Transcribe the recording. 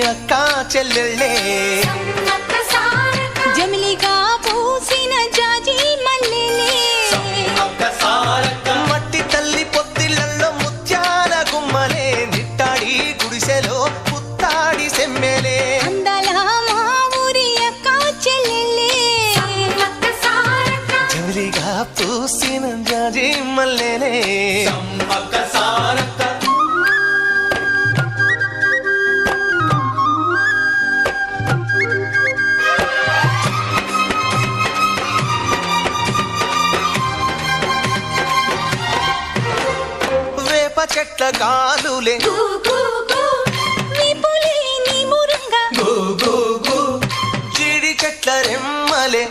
అక్క చెల్లెళ్ళే జమిలిగా పూసిన జాజి మల్లెలే మట్టి తల్లి పొత్తిళ్లలో ముత్యాల గుమ్మలే నిట్టాడి గుడిసెలో పుత్తాడి సెమ్మెలే అందాల మా ఊరి అక్క చెల్లెలే జమిలిగా పూసిన జాజి మల్లెలే చెట్ల కాలులే విపులే నీ మురంగా జీడి చెట్ల రెమ్మలే